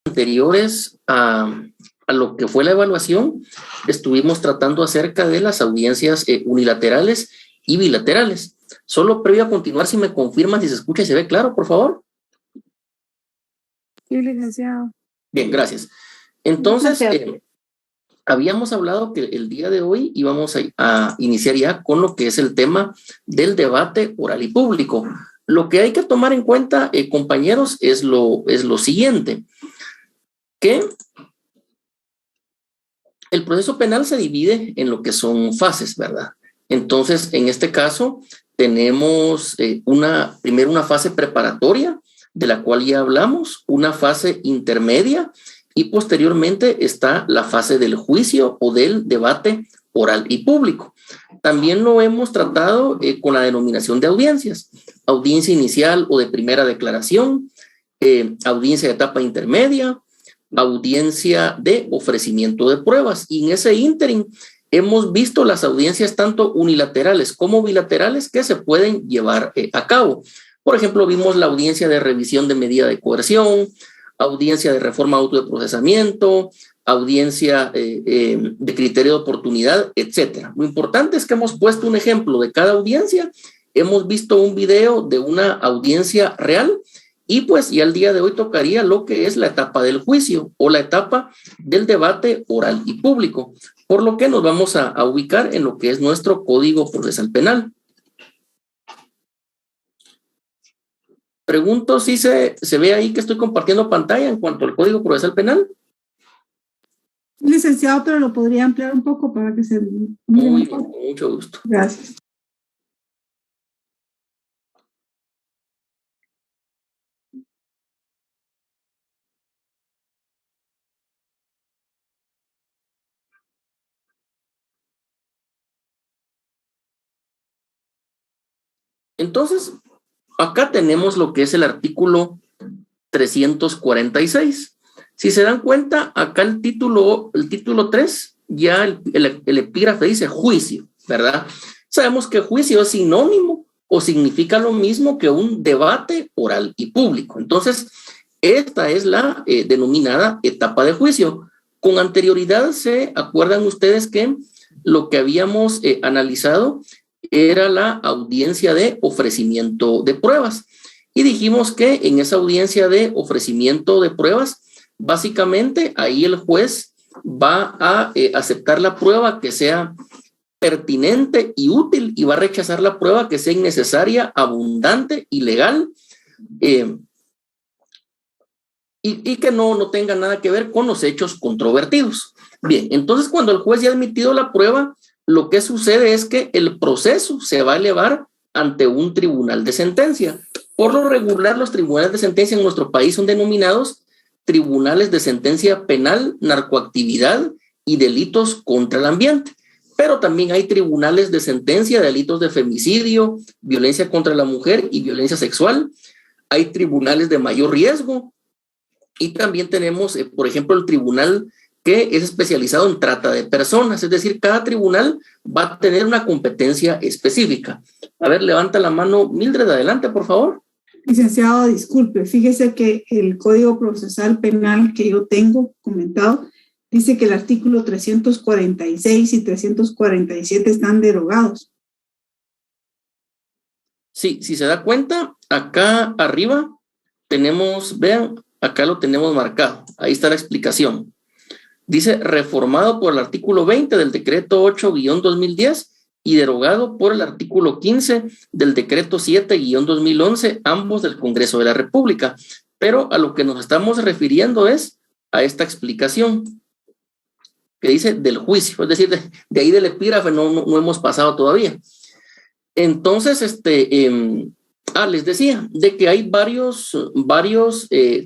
anteriores a lo que fue la evaluación, estuvimos tratando acerca de las audiencias unilaterales y bilaterales. Solo previo a continuar, si me confirman si se escucha y se ve claro, por favor. Sí, licenciado. Bien, gracias. Entonces, habíamos hablado que el día de hoy íbamos a iniciar ya con lo que es el tema del debate oral y público. Lo que hay que tomar en cuenta, compañeros, es lo siguiente, que el proceso penal se divide en lo que son fases, ¿verdad? Entonces, en este caso, tenemos primero una fase preparatoria, de la cual ya hablamos, una fase intermedia, y posteriormente está la fase del juicio o del debate oral y público. También lo hemos tratado con la denominación de audiencias: audiencia inicial o de primera declaración, audiencia de etapa intermedia, audiencia de ofrecimiento de pruebas. Y en ese ínterin hemos visto las audiencias tanto unilaterales como bilaterales que se pueden llevar a cabo. Por ejemplo, vimos la audiencia de revisión de medida de coerción, audiencia de reforma auto de procesamiento, audiencia de criterio de oportunidad, etcétera. Lo importante es que hemos puesto un ejemplo de cada audiencia, hemos visto un video de una audiencia real, y pues ya el día de hoy tocaría lo que es la etapa del juicio o la etapa del debate oral y público, por lo que nos vamos a ubicar en lo que es nuestro Código Procesal Penal. Pregunto si se ve ahí que estoy compartiendo pantalla en cuanto al Código Procesal Penal. Licenciado, pero lo podría ampliar un poco para que se... Muy bien, con mucho gusto. Gracias. Entonces, acá tenemos lo que es el artículo 346. Si se dan cuenta, acá el título 3, ya el epígrafe dice juicio, ¿verdad? Sabemos que juicio es sinónimo o significa lo mismo que un debate oral y público. Entonces, esta es la denominada etapa de juicio. Con anterioridad, ¿se acuerdan ustedes que lo que habíamos analizado era la audiencia de ofrecimiento de pruebas? Y dijimos que en esa audiencia de ofrecimiento de pruebas, básicamente ahí el juez va a aceptar la prueba que sea pertinente y útil, y va a rechazar la prueba que sea innecesaria, abundante, ilegal, y que no tenga nada que ver con los hechos controvertidos. Bien, entonces cuando el juez ya ha admitido la prueba, lo que sucede es que el proceso se va a elevar ante un tribunal de sentencia. Por lo regular, los tribunales de sentencia en nuestro país son denominados tribunales de sentencia penal, narcoactividad y delitos contra el ambiente. Pero también hay tribunales de sentencia de delitos de femicidio, violencia contra la mujer y violencia sexual. Hay tribunales de mayor riesgo. Y también tenemos, por ejemplo, el tribunal que es especializado en trata de personas. Es decir, cada tribunal va a tener una competencia específica. A ver, levanta la mano Mildred, adelante, por favor. Licenciado, disculpe, fíjese que el Código Procesal Penal que yo tengo comentado dice que el artículo 346 y 347 están derogados. Sí, si se da cuenta, acá arriba tenemos, vean, acá lo tenemos marcado. Ahí está la explicación. Dice, reformado por el artículo 20 del decreto 8-2010 y derogado por el artículo 15 del decreto 7-2011, ambos del Congreso de la República. Pero a lo que nos estamos refiriendo es a esta explicación que dice del juicio, es decir, de ahí del epígrafe no hemos pasado todavía. Entonces, les decía de que hay varios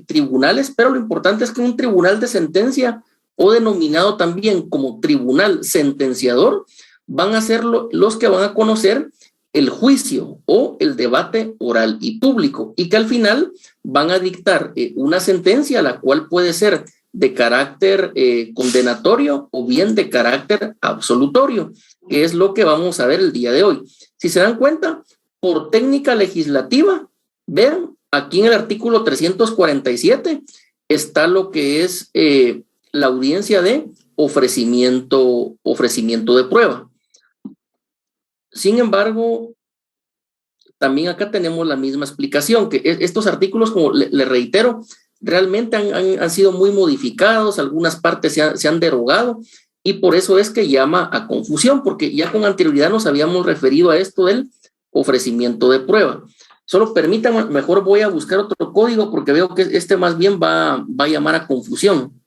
tribunales, pero lo importante es que un tribunal de sentencia, o denominado también como tribunal sentenciador, van a ser los que van a conocer el juicio o el debate oral y público, y que al final van a dictar una sentencia, la cual puede ser de carácter condenatorio o bien de carácter absolutorio, que es lo que vamos a ver el día de hoy. Si se dan cuenta, por técnica legislativa, vean, aquí en el artículo 347 está lo que es la audiencia de ofrecimiento de prueba. Sin embargo, también acá tenemos la misma explicación, que estos artículos, como le reitero, realmente han sido muy modificados, algunas partes se han derogado, y por eso es que llama a confusión, porque ya con anterioridad nos habíamos referido a esto del ofrecimiento de prueba. Solo permítanme, mejor voy a buscar otro código, porque veo que este más bien va a llamar a confusión.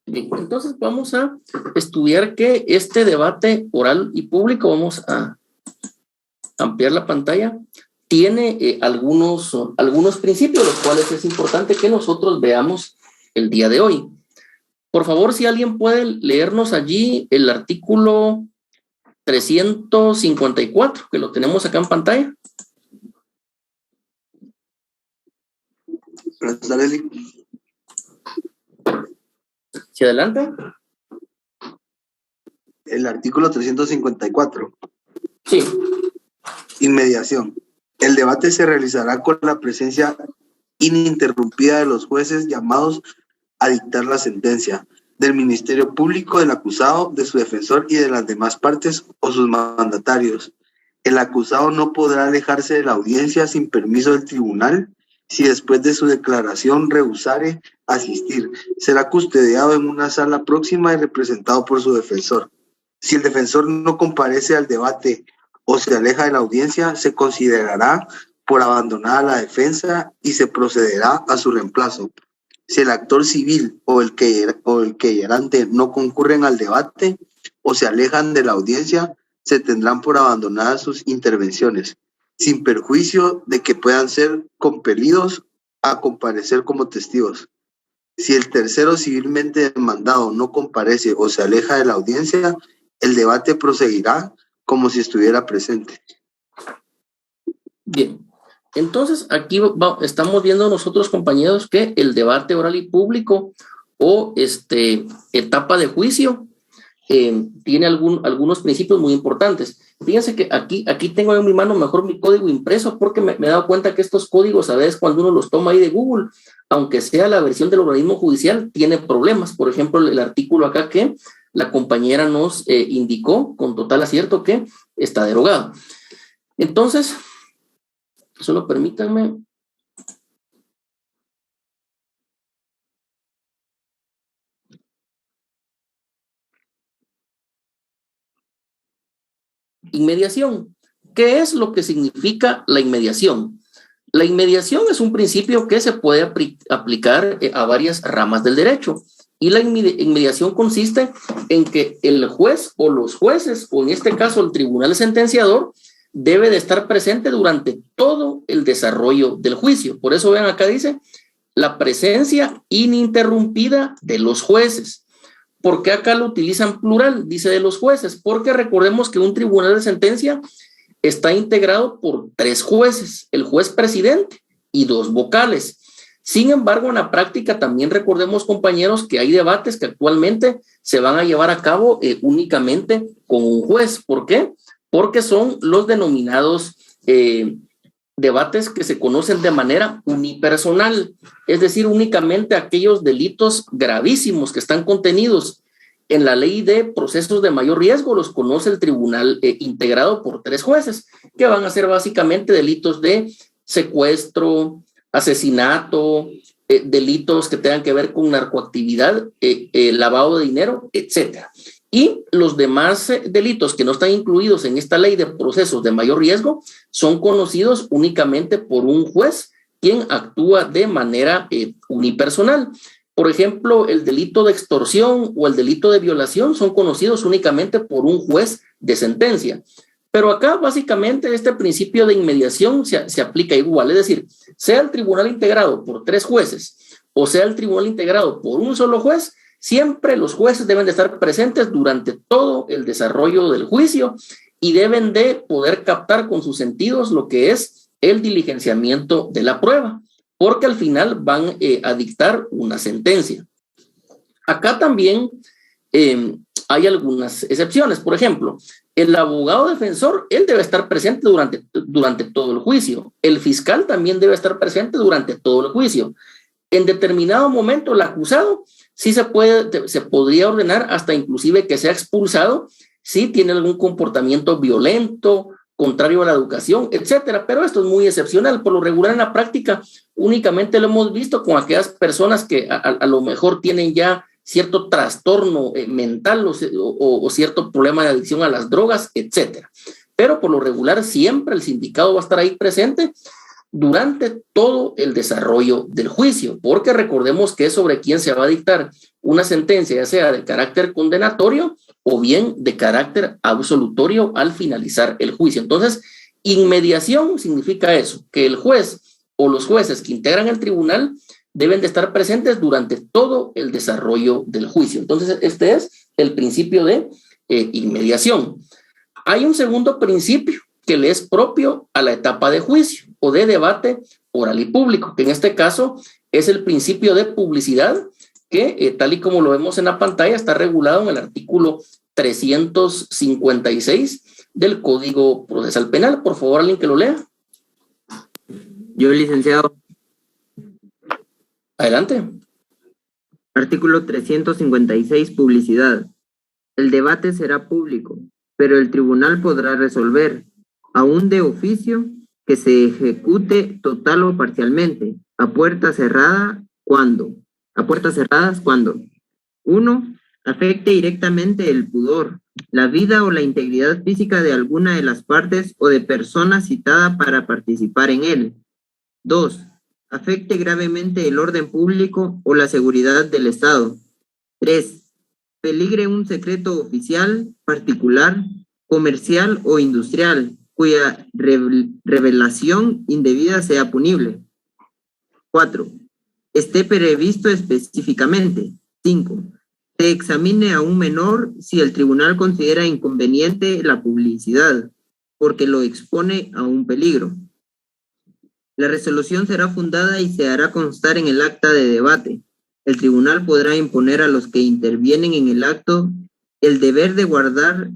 Bien, entonces vamos a estudiar que este debate oral y público, vamos a ampliar la pantalla, tiene algunos principios, los cuales es importante que nosotros veamos el día de hoy. Por favor, si alguien puede leernos allí el artículo 354, que lo tenemos acá en pantalla. ¿Sí, adelante? El artículo 354. Sí. Inmediación. El debate se realizará con la presencia ininterrumpida de los jueces llamados a dictar la sentencia, del Ministerio Público, del acusado, de su defensor y de las demás partes o sus mandatarios. El acusado no podrá alejarse de la audiencia sin permiso del tribunal si después de su declaración rehusare asistir. Será custodiado en una sala próxima y representado por su defensor. Si el defensor no comparece al debate o se aleja de la audiencia, se considerará por abandonada la defensa y se procederá a su reemplazo. Si el actor civil o el querellante no concurren al debate o se alejan de la audiencia, se tendrán por abandonadas sus intervenciones, sin perjuicio de que puedan ser compelidos a comparecer como testigos. Si el tercero civilmente demandado no comparece o se aleja de la audiencia, el debate proseguirá como si estuviera presente. Bien. Entonces, aquí estamos viendo nosotros, compañeros, que el debate oral y público o etapa de juicio tiene algunos principios muy importantes. Fíjense que aquí tengo en mi mano mejor mi código impreso, porque me he dado cuenta que estos códigos, a veces cuando uno los toma ahí de Google, aunque sea la versión del organismo judicial, tiene problemas. Por ejemplo, el artículo acá que la compañera nos indicó con total acierto que está derogado. Entonces, solo permítanme. Inmediación. ¿Qué es lo que significa la inmediación? La inmediación es un principio que se puede aplicar a varias ramas del derecho. Y la inmediación consiste en que el juez o los jueces, o en este caso el tribunal sentenciador, debe de estar presente durante todo el desarrollo del juicio. Por eso vean acá dice la presencia ininterrumpida de los jueces. ¿Por qué acá lo utilizan plural? Dice de los jueces, porque recordemos que un tribunal de sentencia está integrado por 3 jueces, el juez presidente y 2 vocales. Sin embargo, en la práctica también recordemos, compañeros, que hay debates que actualmente se van a llevar a cabo únicamente con un juez. ¿Por qué? Porque son los denominados debates que se conocen de manera unipersonal, es decir, únicamente aquellos delitos gravísimos que están contenidos en la ley de procesos de mayor riesgo los conoce el tribunal integrado por 3 jueces, que van a ser básicamente delitos de secuestro, asesinato, delitos que tengan que ver con narcoactividad, lavado de dinero, etcétera. Y los demás delitos que no están incluidos en esta ley de procesos de mayor riesgo son conocidos únicamente por un juez, quien actúa de manera unipersonal. Por ejemplo, el delito de extorsión o el delito de violación son conocidos únicamente por un juez de sentencia. Pero acá básicamente este principio de inmediación se aplica igual, es decir, sea el tribunal integrado por 3 jueces o sea el tribunal integrado por un solo juez, siempre los jueces deben de estar presentes durante todo el desarrollo del juicio y deben de poder captar con sus sentidos lo que es el diligenciamiento de la prueba, porque al final van a dictar una sentencia. Acá también hay algunas excepciones. Por ejemplo, el abogado defensor, él debe estar presente durante todo el juicio. El fiscal también debe estar presente durante todo el juicio. En determinado momento, el acusado sí se podría ordenar hasta inclusive que sea expulsado si tiene algún comportamiento violento, contrario a la educación, etcétera. Pero esto es muy excepcional. Por lo regular en la práctica únicamente lo hemos visto con aquellas personas que a lo mejor tienen ya cierto trastorno mental o cierto problema de adicción a las drogas, etcétera. Pero por lo regular siempre el sindicado va a estar ahí presente durante todo el desarrollo del juicio, porque recordemos que es sobre quién se va a dictar una sentencia, ya sea de carácter condenatorio o bien de carácter absolutorio al finalizar el juicio. Entonces, inmediación significa eso, que el juez o los jueces que integran el tribunal deben de estar presentes durante todo el desarrollo del juicio. Entonces, este es el principio de inmediación. Hay un segundo principio que le es propio a la etapa de juicio o de debate oral y público, que en este caso es el principio de publicidad, que tal y como lo vemos en la pantalla está regulado en el artículo 356 del Código Procesal Penal. Por favor, alguien que lo lea. Yo, licenciado. Adelante. Artículo 356, publicidad. El debate será público, pero el tribunal podrá resolver, aún de oficio, que se ejecute total o parcialmente, a puertas cerradas cuando 1. Afecte directamente el pudor, la vida o la integridad física de alguna de las partes o de persona citada para participar en él. 2. Afecte gravemente el orden público o la seguridad del Estado. 3. Peligre un secreto oficial, particular, comercial o industrial, cuya revelación indebida sea punible. 4. Esté previsto específicamente. 5. Se examine a un menor si el tribunal considera inconveniente la publicidad, porque lo expone a un peligro. La resolución será fundada y se hará constar en el acta de debate. El tribunal podrá imponer a los que intervienen en el acto el deber de guardar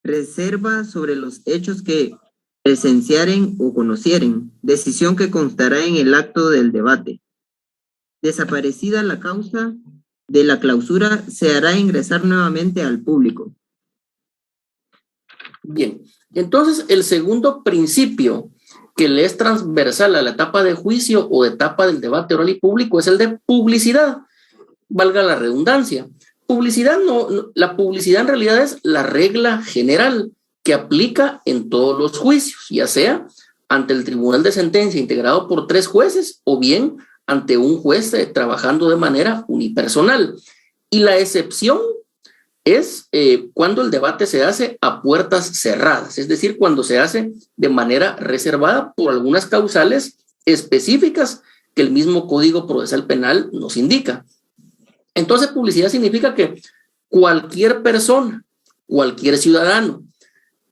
reserva sobre los hechos que presenciaren o conocieren, decisión que constará en el acto del debate. Desaparecida la causa de la clausura, se hará ingresar nuevamente al público. Bien, entonces el segundo principio que le es transversal a la etapa de juicio o etapa del debate oral y público es el de publicidad, valga la redundancia. Publicidad la publicidad en realidad es la regla general que aplica en todos los juicios, ya sea ante el tribunal de sentencia integrado por 3 jueces o bien ante un juez trabajando de manera unipersonal. Y la excepción es cuando el debate se hace a puertas cerradas, es decir, cuando se hace de manera reservada por algunas causales específicas que el mismo Código Procesal Penal nos indica. Entonces, publicidad significa que cualquier persona, cualquier ciudadano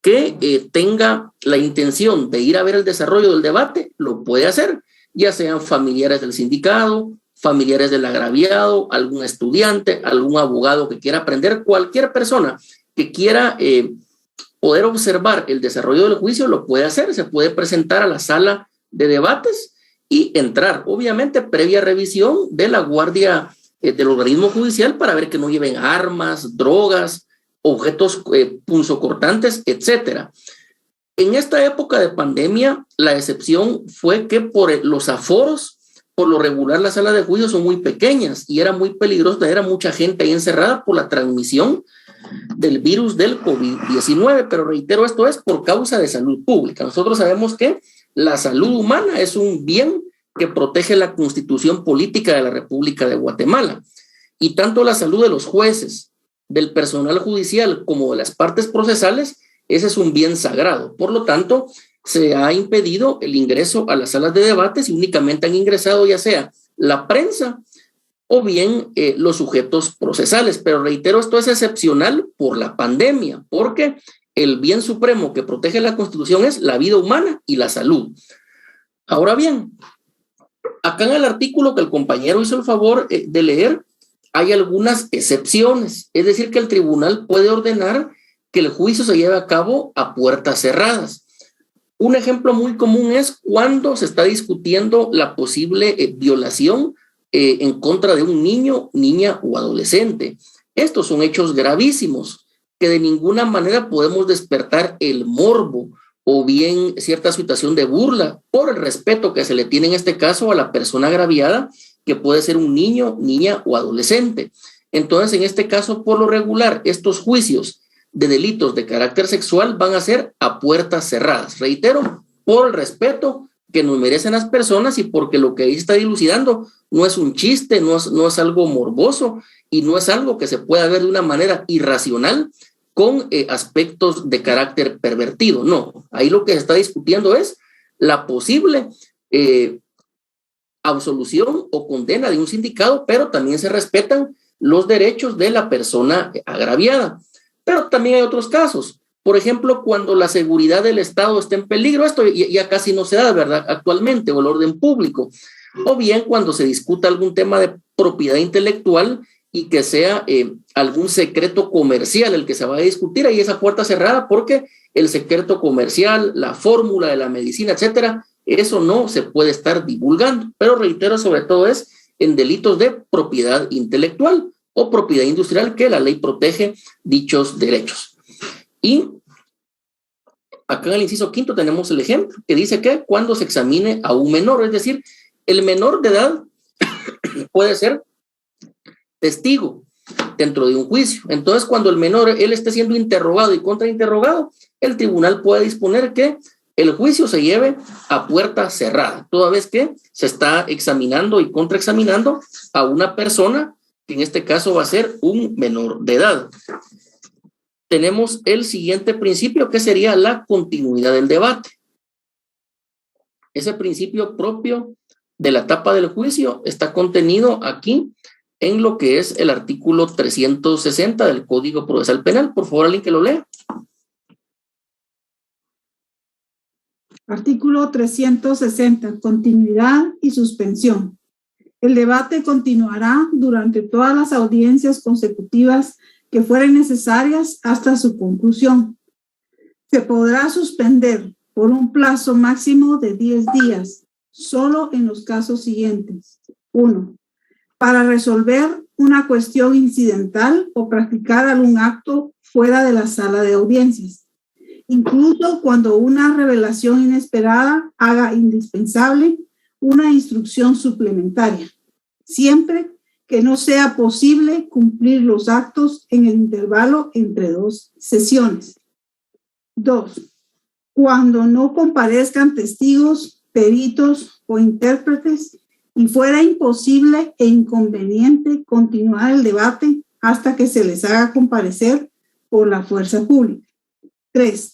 que tenga la intención de ir a ver el desarrollo del debate, lo puede hacer, ya sean familiares del sindicado, familiares del agraviado, algún estudiante, algún abogado que quiera aprender, cualquier persona que quiera poder observar el desarrollo del juicio lo puede hacer, se puede presentar a la sala de debates y entrar, obviamente previa revisión de la guardia del organismo judicial para ver que no lleven armas, drogas, objetos punzocortantes, etcétera. En esta época de pandemia, la excepción fue que por los aforos, por lo regular las salas de juicio son muy pequeñas y era muy peligroso tener a mucha gente ahí encerrada por la transmisión del virus del COVID-19, pero reitero, esto es por causa de salud pública. Nosotros sabemos que la salud humana es un bien que protege la Constitución Política de la República de Guatemala, y tanto la salud de los jueces, del personal judicial como de las partes procesales, ese es un bien sagrado. Por lo tanto, se ha impedido el ingreso a las salas de debates y únicamente han ingresado ya sea la prensa o bien los sujetos procesales. Pero reitero, esto es excepcional por la pandemia, porque el bien supremo que protege la Constitución es la vida humana y la salud. Ahora bien, acá en el artículo que el compañero hizo el favor de leer, hay algunas excepciones, es decir, que el tribunal puede ordenar que el juicio se lleve a cabo a puertas cerradas. Un ejemplo muy común es cuando se está discutiendo la posible violación en contra de un niño, niña o adolescente. Estos son hechos gravísimos que de ninguna manera podemos despertar el morbo o bien cierta situación de burla por el respeto que se le tiene en este caso a la persona agraviada, que puede ser un niño, niña o adolescente. Entonces, en este caso, por lo regular, estos juicios de delitos de carácter sexual van a ser a puertas cerradas. Reitero, por el respeto que nos merecen las personas y porque lo que ahí está dilucidando no es un chiste, no es algo morboso y no es algo que se pueda ver de una manera irracional con aspectos de carácter pervertido. No, ahí lo que se está discutiendo es la posible absolución o condena de un sindicado, pero también se respetan los derechos de la persona agraviada. Pero también hay otros casos. Por ejemplo, cuando la seguridad del Estado está en peligro, esto ya casi no se da, ¿verdad? Actualmente, o el orden público. O bien cuando se discuta algún tema de propiedad intelectual y que sea algún secreto comercial el que se va a discutir, ahí esa puerta cerrada, porque el secreto comercial, la fórmula de la medicina, etcétera, eso no se puede estar divulgando. Pero reitero, sobre todo es en delitos de propiedad intelectual o propiedad industrial, que la ley protege dichos derechos. Y acá en el inciso quinto tenemos el ejemplo que dice que cuando se examine a un menor, es decir, el menor de edad puede ser testigo dentro de un juicio. Entonces, cuando el menor, él esté siendo interrogado y contrainterrogado, el tribunal puede disponer que el juicio se lleve a puerta cerrada, toda vez que se está examinando y contraexaminando a una persona que en este caso va a ser un menor de edad. Tenemos el siguiente principio, que sería la continuidad del debate. Ese principio propio de la etapa del juicio está contenido aquí en lo que es el artículo 360 del Código Procesal Penal. Por favor, alguien que lo lea. Artículo 360, continuidad y suspensión. El debate continuará durante todas las audiencias consecutivas que fueren necesarias hasta su conclusión. Se podrá suspender por un plazo máximo de 10 días, solo en los casos siguientes. 1. Para resolver una cuestión incidental o practicar algún acto fuera de la sala de audiencias, incluso cuando una revelación inesperada haga indispensable una instrucción suplementaria, siempre que no sea posible cumplir los actos en el intervalo entre dos sesiones. 2. Cuando no comparezcan testigos, peritos o intérpretes y fuera imposible e inconveniente continuar el debate hasta que se les haga comparecer por la fuerza pública. 3.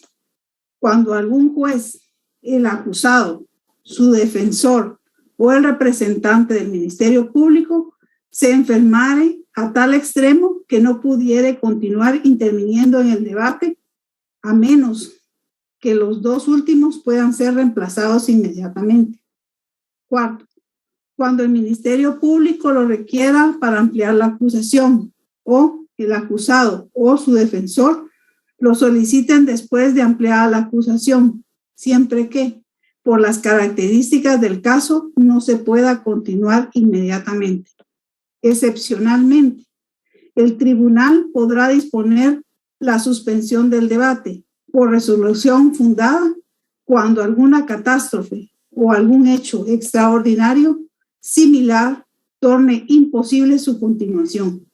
Cuando algún juez, el acusado, su defensor o el representante del Ministerio Público se enfermare a tal extremo que no pudiere continuar interviniendo en el debate, a menos que los dos últimos puedan ser reemplazados inmediatamente. 4. Cuando el Ministerio Público lo requiera para ampliar la acusación o el acusado o su defensor lo soliciten después de ampliada la acusación, siempre que, por las características del caso, no se pueda continuar inmediatamente. Excepcionalmente, el tribunal podrá disponer la suspensión del debate por resolución fundada cuando alguna catástrofe o algún hecho extraordinario similar torne imposible su continuación.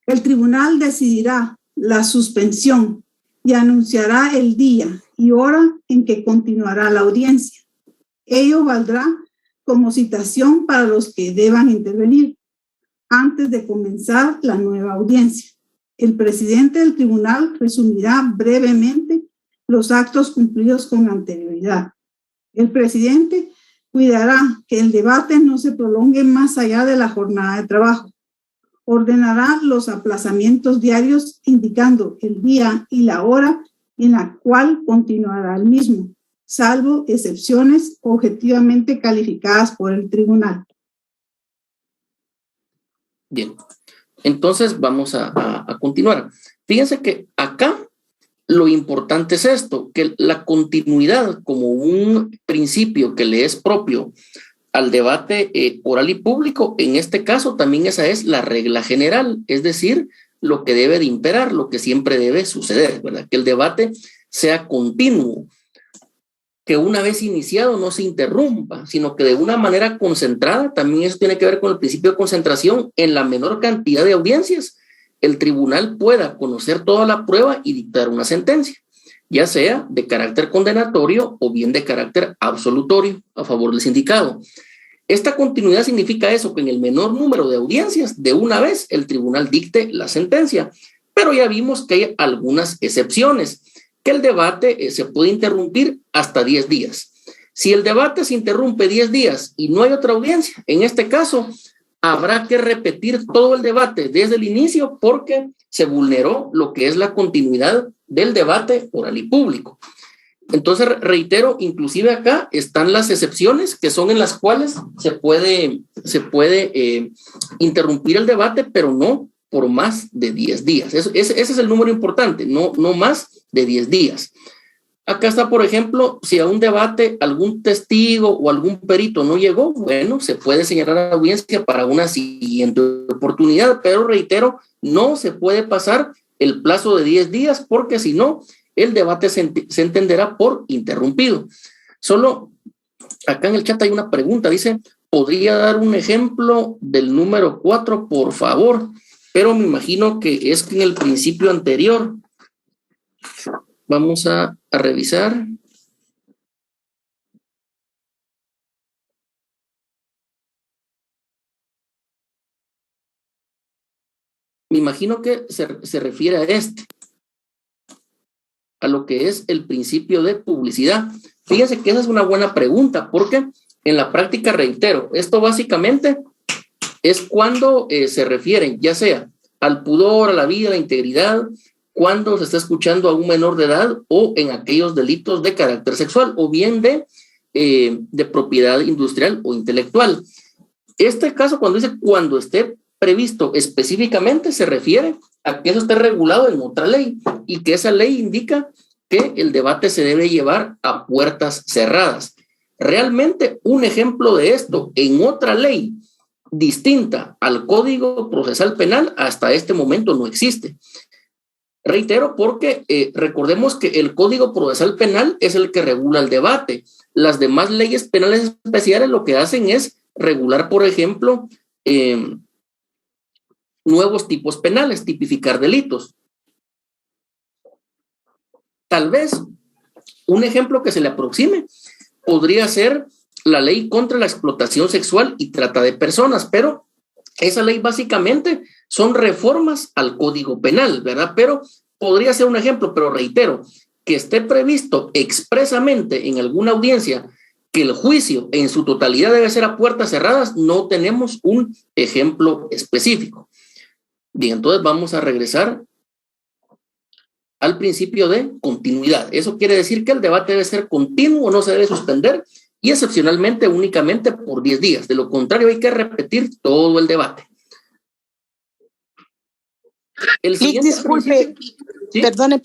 El tribunal decidirá la suspensión y anunciará el día y hora en que continuará la audiencia. Ello valdrá como citación para los que deban intervenir antes de comenzar la nueva audiencia. El presidente del tribunal resumirá brevemente los actos cumplidos con anterioridad. El presidente cuidará que el debate no se prolongue más allá de la jornada de trabajo. Ordenará los aplazamientos diarios indicando el día y la hora en la cual continuará el mismo, salvo excepciones objetivamente calificadas por el tribunal. Bien, entonces vamos a continuar. Fíjense que acá lo importante es esto, que la continuidad como un principio que le es propio al debate oral y público, en este caso también esa es la regla general, es decir, lo que debe de imperar, lo que siempre debe suceder, ¿verdad? Que el debate sea continuo, que una vez iniciado no se interrumpa, sino que de una manera concentrada, también eso tiene que ver con el principio de concentración, en la menor cantidad de audiencias, el tribunal pueda conocer toda la prueba y dictar una sentencia, ya sea de carácter condenatorio o bien de carácter absolutorio a favor del sindicado. Esta continuidad significa eso, que en el menor número de audiencias, de una vez el tribunal dicte la sentencia, pero ya vimos que hay algunas excepciones, que el debate se puede interrumpir hasta 10 días. Si el debate se interrumpe 10 días y no hay otra audiencia, en este caso habrá que repetir todo el debate desde el inicio porque se vulneró lo que es la continuidad del debate oral y público. Entonces, reitero, inclusive acá están las excepciones que son en las cuales se puede interrumpir el debate, pero no por más de 10 días. Ese es el número importante, no más de 10 días. Acá está, por ejemplo, si a un debate algún testigo o algún perito no llegó, bueno, se puede señalar a la audiencia para una siguiente oportunidad, pero reitero, no se puede pasar el plazo de 10 días porque si no, el debate se entenderá por interrumpido. Solo acá en el chat hay una pregunta, dice, ¿podría dar un ejemplo del número 4, por favor? Pero me imagino que es que en el principio anterior. Vamos a revisar. Me imagino que se refiere a a lo que es el principio de publicidad. Fíjense que esa es una buena pregunta, porque en la práctica, reitero, esto básicamente es cuando se refieren, ya sea al pudor, a la vida, a la integridad, cuando se está escuchando a un menor de edad o en aquellos delitos de carácter sexual o bien de propiedad industrial o intelectual. Este caso, cuando dice cuando esté previsto específicamente, se refiere a que eso esté regulado en otra ley y que esa ley indica que el debate se debe llevar a puertas cerradas. Realmente un ejemplo de esto en otra ley distinta al Código Procesal Penal hasta este momento no existe. Reitero porque recordemos que el Código Procesal Penal es el que regula el debate. Las demás leyes penales especiales lo que hacen es regular, por ejemplo, nuevos tipos penales, tipificar delitos. Tal vez un ejemplo que se le aproxime podría ser la ley contra la explotación sexual y trata de personas, pero esa ley básicamente son reformas al Código Penal, ¿verdad? Pero podría ser un ejemplo, pero reitero, que esté previsto expresamente en alguna audiencia que el juicio en su totalidad debe ser a puertas cerradas, no tenemos un ejemplo específico. Bien, entonces vamos a regresar al principio de continuidad. Eso quiere decir que el debate debe ser continuo, no se debe suspender y excepcionalmente únicamente por 10 días. De lo contrario, hay que repetir todo el debate. El siguiente disculpe, ¿Sí? Perdone.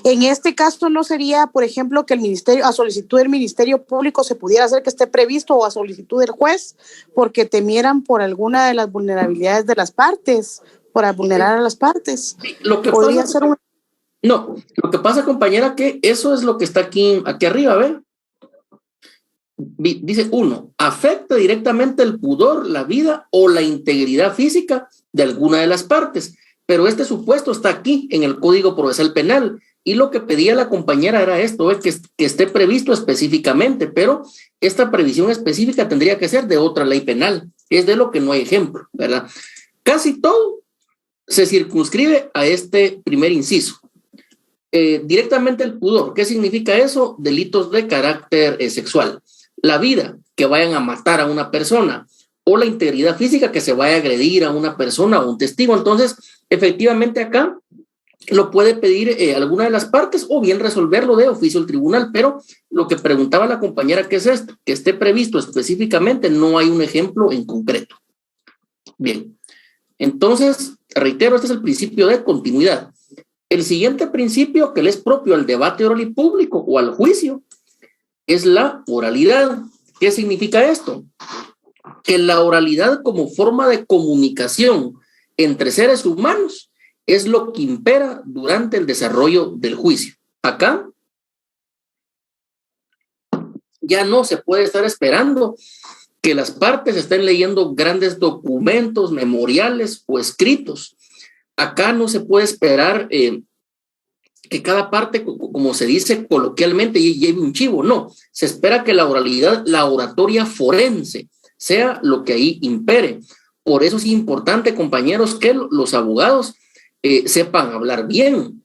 En este caso no sería, por ejemplo, que el ministerio, a solicitud del Ministerio Público se pudiera hacer que esté previsto o a solicitud del juez, porque temieran por alguna de las vulnerabilidades de las partes, por vulnerar a las partes. Sí, lo que Podría pasa, ser un... no, lo que pasa, compañera, que eso es lo que está aquí arriba, ¿ve? Dice 1, afecta directamente el pudor, la vida o la integridad física de alguna de las partes, pero este supuesto está aquí en el Código Procesal Penal y lo que pedía la compañera era esto, que esté previsto específicamente, pero esta previsión específica tendría que ser de otra ley penal, es de lo que no hay ejemplo, ¿verdad? Casi todo se circunscribe a este primer inciso. Directamente el pudor, ¿qué significa eso? Delitos de carácter sexual. La vida, que vayan a matar a una persona, o la integridad física, que se vaya a agredir a una persona o un testigo. Entonces, efectivamente acá lo puede pedir alguna de las partes o bien resolverlo de oficio el tribunal, pero lo que preguntaba la compañera, ¿qué es esto? Que esté previsto específicamente, no hay un ejemplo en concreto. Bien, entonces, reitero, este es el principio de continuidad. El siguiente principio que le es propio al debate oral y público o al juicio es la oralidad. ¿Qué significa esto? Que la oralidad como forma de comunicación entre seres humanos es lo que impera durante el desarrollo del juicio. Acá ya no se puede estar esperando que las partes estén leyendo grandes documentos, memoriales o escritos. Acá no se puede esperar que cada parte, como se dice coloquialmente, lleve un chivo. No, se espera que la oralidad, la oratoria forense, sea lo que ahí impere. Por eso es importante, compañeros, que los abogados sepan hablar bien.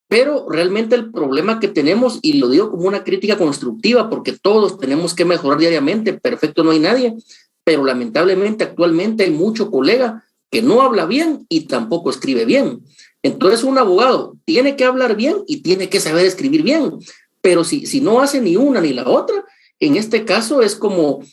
Pero realmente el problema que tenemos, y lo digo como una crítica constructiva, porque todos tenemos que mejorar diariamente, perfecto no hay nadie, pero lamentablemente actualmente hay mucho colega que no habla bien y tampoco escribe bien. Entonces un abogado tiene que hablar bien y tiene que saber escribir bien, pero si no hace ni una ni la otra, en este caso es como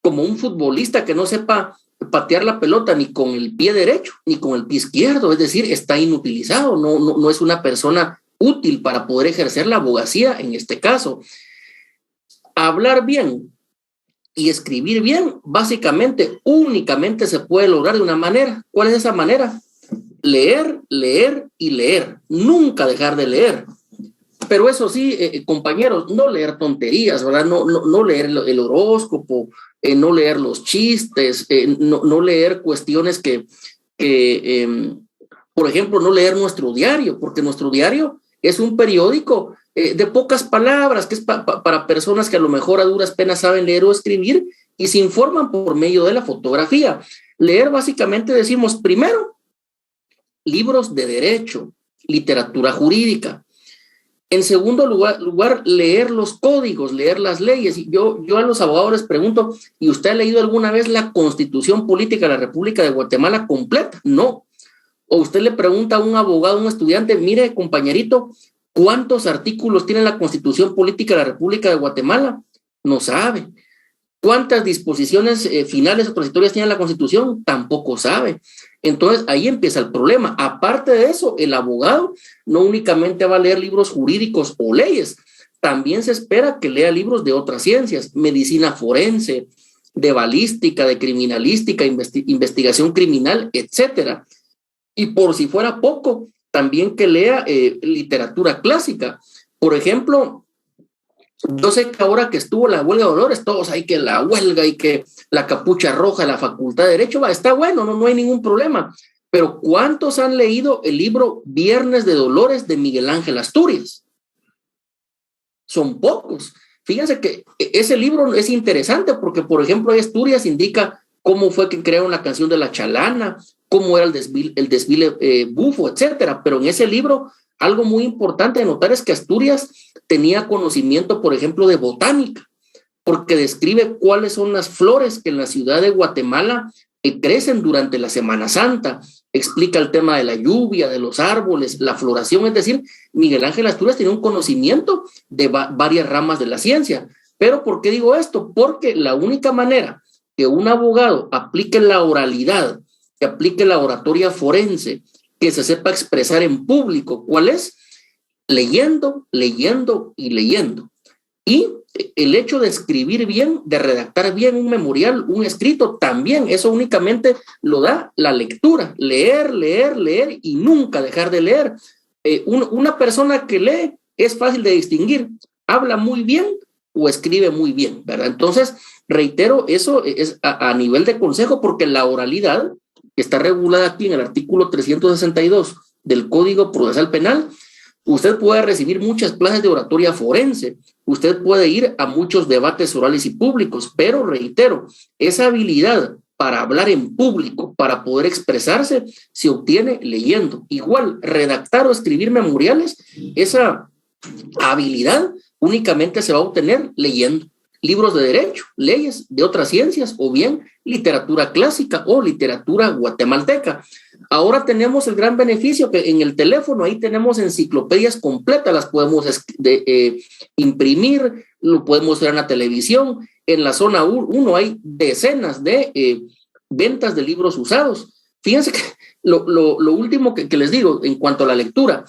un futbolista que no sepa patear la pelota ni con el pie derecho ni con el pie izquierdo, es decir, está inutilizado, no es una persona útil para poder ejercer la abogacía en este caso. Hablar bien y escribir bien, básicamente, únicamente se puede lograr de una manera. ¿Cuál es esa manera? Leer, leer y leer. Nunca dejar de leer. Pero eso sí, compañeros, no leer tonterías, ¿verdad? No leer el horóscopo, no leer los chistes, no leer cuestiones que por ejemplo, no leer nuestro diario, porque nuestro diario es un periódico de pocas palabras, que es para personas que a lo mejor a duras penas saben leer o escribir y se informan por medio de la fotografía. Leer básicamente decimos primero libros de derecho, literatura jurídica. En segundo lugar, leer los códigos, leer las leyes. Yo a los abogados les pregunto, ¿y usted ha leído alguna vez la Constitución Política de la República de Guatemala completa? No. O usted le pregunta a un abogado, a un estudiante, mire, compañerito, ¿cuántos artículos tiene la Constitución Política de la República de Guatemala? No sabe. ¿Cuántas disposiciones finales o transitorias tiene la Constitución? Tampoco sabe. Entonces, ahí empieza el problema. Aparte de eso, el abogado no únicamente va a leer libros jurídicos o leyes, también se espera que lea libros de otras ciencias, medicina forense, de balística, de criminalística, investigación criminal, etcétera. Y por si fuera poco, también que lea literatura clásica. Por ejemplo, yo sé que ahora que estuvo la huelga de Dolores, todos hay que la huelga y que la capucha roja, la facultad de Derecho, está bueno, no hay ningún problema. Pero ¿cuántos han leído el libro Viernes de Dolores de Miguel Ángel Asturias? Son pocos. Fíjense que ese libro es interesante porque, por ejemplo, Asturias indica cómo fue que crearon la canción de la Chalana, cómo era el desfile bufo, etcétera. Pero en ese libro, algo muy importante de notar es que Asturias tenía conocimiento, por ejemplo, de botánica, porque describe cuáles son las flores que en la ciudad de Guatemala crecen durante la Semana Santa, explica el tema de la lluvia, de los árboles, la floración, es decir, Miguel Ángel Asturias tenía un conocimiento de varias ramas de la ciencia. Pero ¿por qué digo esto? Porque la única manera que un abogado aplique la oralidad, que aplique la oratoria forense que se sepa expresar en público. ¿Cuál es? Leyendo, leyendo y leyendo. Y el hecho de escribir bien, de redactar bien un memorial, un escrito, también eso únicamente lo da la lectura. Leer, leer, leer y nunca dejar de leer. Una persona que lee es fácil de distinguir. Habla muy bien o escribe muy bien, ¿verdad? Entonces, reitero, eso es a nivel de consejo, porque la oralidad, que está regulada aquí en el artículo 362 del Código Procesal Penal, usted puede recibir muchas clases de oratoria forense, usted puede ir a muchos debates orales y públicos, pero reitero, esa habilidad para hablar en público, para poder expresarse, se obtiene leyendo. Igual, redactar o escribir memoriales, esa habilidad únicamente se va a obtener leyendo libros de derecho, leyes de otras ciencias o bien literatura clásica o literatura guatemalteca. Ahora tenemos el gran beneficio que en el teléfono ahí tenemos enciclopedias completas, las podemos imprimir, lo podemos ver en la televisión. En la zona 1 hay decenas de ventas de libros usados. Fíjense que lo último que les digo en cuanto a la lectura,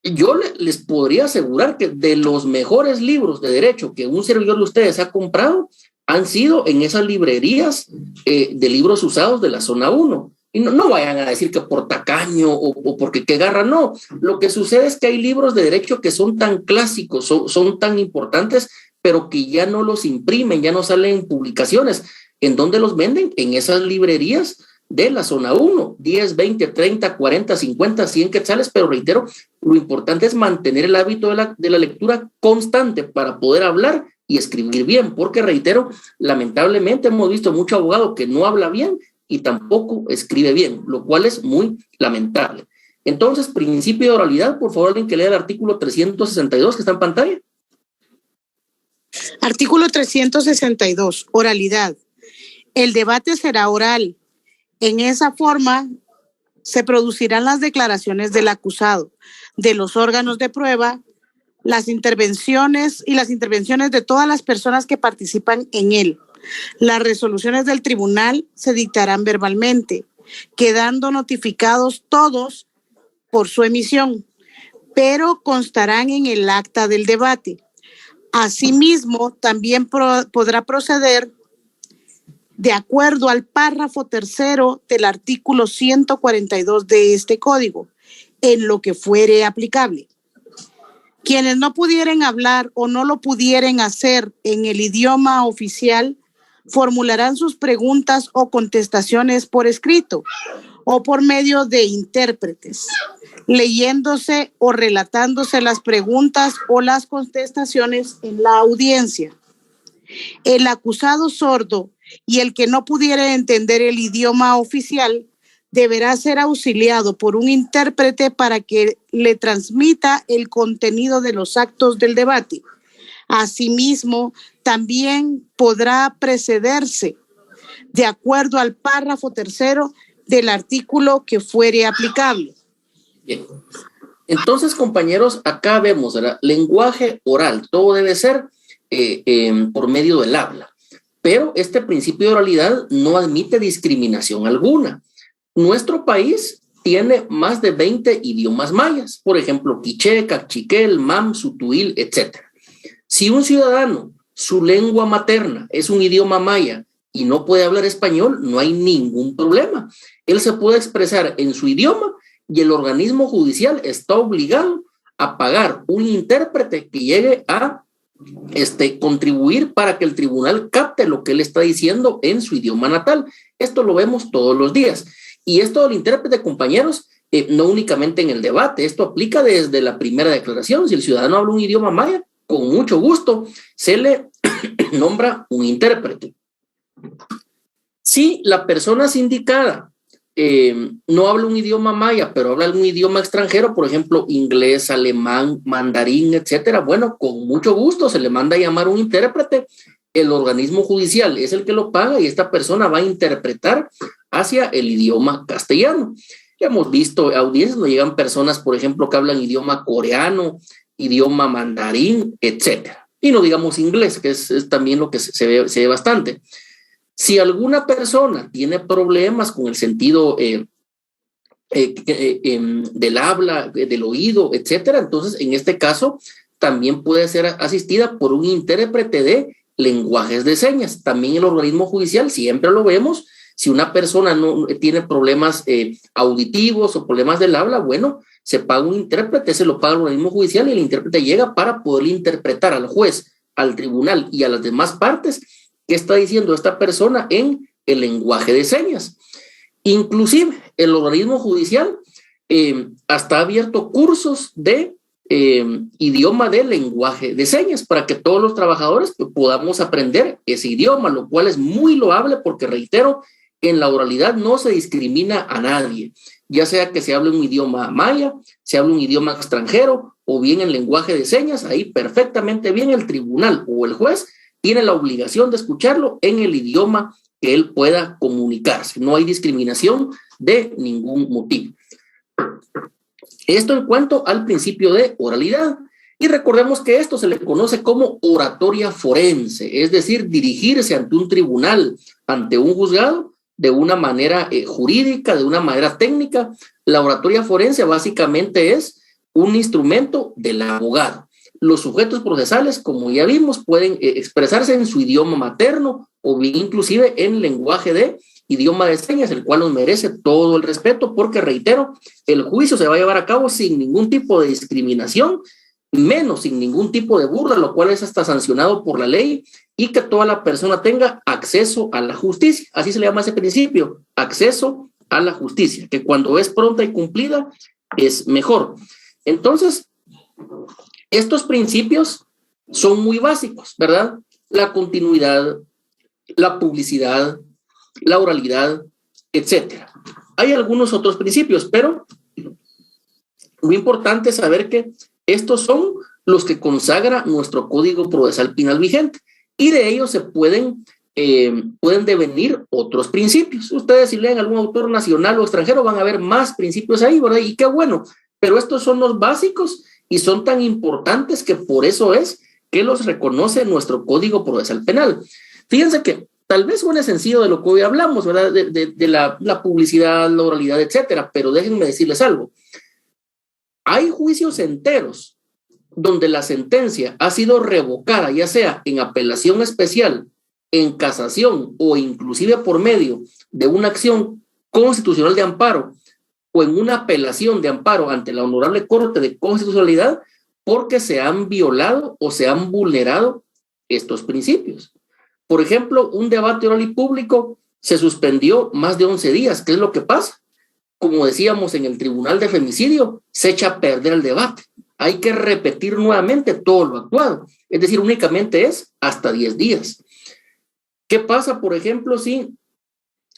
yo les podría asegurar que de los mejores libros de derecho que un servidor de ustedes ha comprado han sido en esas librerías de libros usados de la zona 1. Y no vayan a decir que por tacaño o porque qué garra, no. Lo que sucede es que hay libros de derecho que son tan clásicos, son tan importantes, pero que ya no los imprimen, ya no salen en publicaciones. ¿En dónde los venden? En esas librerías de la zona 1, 10, 20, 30, 40, 50, 100 quetzales, pero reitero, lo importante es mantener el hábito de la lectura constante para poder hablar y escribir bien, porque reitero, lamentablemente hemos visto mucho abogado que no habla bien y tampoco escribe bien, lo cual es muy lamentable. Entonces, principio de oralidad, por favor, alguien que lea el artículo 362 que está en pantalla. Artículo 362, oralidad. El debate será oral. En esa forma se producirán las declaraciones del acusado, de los órganos de prueba, las intervenciones de todas las personas que participan en él. Las resoluciones del tribunal se dictarán verbalmente, quedando notificados todos por su emisión, pero constarán en el acta del debate. Asimismo, también podrá proceder de acuerdo al párrafo 3º del artículo 142 de este código, en lo que fuere aplicable. Quienes no pudieren hablar o no lo pudieren hacer en el idioma oficial, formularán sus preguntas o contestaciones por escrito o por medio de intérpretes, leyéndose o relatándose las preguntas o las contestaciones en la audiencia. El acusado sordo y el que no pudiera entender el idioma oficial deberá ser auxiliado por un intérprete para que le transmita el contenido de los actos del debate. Asimismo, también podrá precederse de acuerdo al párrafo 3º del artículo que fuere aplicable. Bien. Entonces, compañeros, acá vemos el lenguaje oral, todo debe ser por medio del habla. Pero este principio de oralidad no admite discriminación alguna. Nuestro país tiene más de 20 idiomas mayas, por ejemplo, quiché, cachiquel, mam, sutuil, etc. Si un ciudadano, su lengua materna es un idioma maya y no puede hablar español, no hay ningún problema. Él se puede expresar en su idioma y el organismo judicial está obligado a pagar un intérprete que llegue a contribuir para que el tribunal capte lo que él está diciendo en su idioma natal. Esto lo vemos todos los días. Y esto del intérprete, compañeros, no únicamente en el debate, esto aplica desde la primera declaración. Si el ciudadano habla un idioma maya, con mucho gusto se le nombra un intérprete. Si la persona sindicada no habla un idioma maya, pero habla algún idioma extranjero, por ejemplo, inglés, alemán, mandarín, etcétera, bueno, con mucho gusto se le manda a llamar un intérprete. El organismo judicial es el que lo paga y esta persona va a interpretar hacia el idioma castellano. Ya hemos visto audiencias donde llegan personas, por ejemplo, que hablan idioma coreano, idioma mandarín, etcétera. Y no digamos inglés, que es también lo que se ve bastante. Si alguna persona tiene problemas con el sentido del habla, del oído, etcétera. Entonces, en este caso, también puede ser asistida por un intérprete de lenguajes de señas. También el organismo judicial, siempre lo vemos, si una persona no tiene problemas auditivos o problemas del habla, bueno, se paga un intérprete, se lo paga el organismo judicial y el intérprete llega para poder interpretar al juez, al tribunal y a las demás partes qué está diciendo esta persona en el lenguaje de señas. Inclusive el organismo judicial hasta ha abierto cursos de idioma de lenguaje de señas para que todos los trabajadores podamos aprender ese idioma, lo cual es muy loable porque, reitero, en la oralidad no se discrimina a nadie, ya sea que se hable un idioma maya, se hable un idioma extranjero o bien en lenguaje de señas, ahí perfectamente bien el tribunal o el juez tiene la obligación de escucharlo en el idioma que él pueda comunicarse. No hay discriminación de ningún motivo. Esto en cuanto al principio de oralidad. Y recordemos que esto se le conoce como oratoria forense, es decir, dirigirse ante un tribunal, ante un juzgado, de una manera jurídica, de una manera técnica. La oratoria forense básicamente es un instrumento del abogado. Los sujetos procesales, como ya vimos, pueden expresarse en su idioma materno o bien inclusive en lenguaje de idioma de señas, el cual nos merece todo el respeto porque, reitero, el juicio se va a llevar a cabo sin ningún tipo de discriminación, menos sin ningún tipo de burla, lo cual es hasta sancionado por la ley, y que toda la persona tenga acceso a la justicia. Así se le llama ese principio, acceso a la justicia, que cuando es pronta y cumplida es mejor. Entonces, estos principios son muy básicos, ¿verdad? La continuidad, la publicidad, la oralidad, etcétera. Hay algunos otros principios, pero lo importante es saber que estos son los que consagra nuestro Código Procesal Penal vigente y de ellos se pueden devenir otros principios. Ustedes si leen algún autor nacional o extranjero van a ver más principios ahí, ¿verdad? Y qué bueno, pero estos son los básicos y son tan importantes que por eso es que los reconoce nuestro Código Procesal Penal. Fíjense que tal vez suene sencillo de lo que hoy hablamos, ¿verdad? De la publicidad, la oralidad, etcétera, pero déjenme decirles algo. Hay juicios enteros donde la sentencia ha sido revocada, ya sea en apelación especial, en casación o inclusive por medio de una acción constitucional de amparo o en una apelación de amparo ante la Honorable Corte de Constitucionalidad porque se han violado o se han vulnerado estos principios. Por ejemplo, un debate oral y público se suspendió más de 11 días. ¿Qué es lo que pasa? Como decíamos en el Tribunal de Femicidio, se echa a perder el debate. Hay que repetir nuevamente todo lo actuado. Es decir, únicamente es hasta 10 días. ¿Qué pasa, por ejemplo, si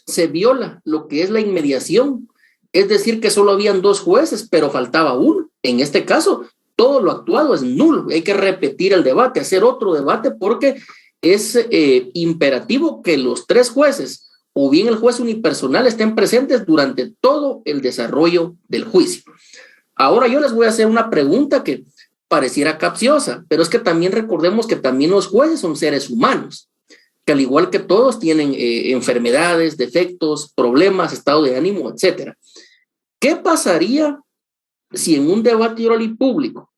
se viola lo que es la inmediación? Es decir, que solo habían 2 jueces, pero faltaba uno. En este caso, todo lo actuado es nulo. Hay que repetir el debate, hacer otro debate porque es imperativo que los 3 jueces o bien el juez unipersonal estén presentes durante todo el desarrollo del juicio. Ahora yo les voy a hacer una pregunta que pareciera capciosa, pero es que también recordemos que también los jueces son seres humanos, que al igual que todos tienen enfermedades, defectos, problemas, estado de ánimo, etcétera. ¿Qué pasaría si en un debate oral y público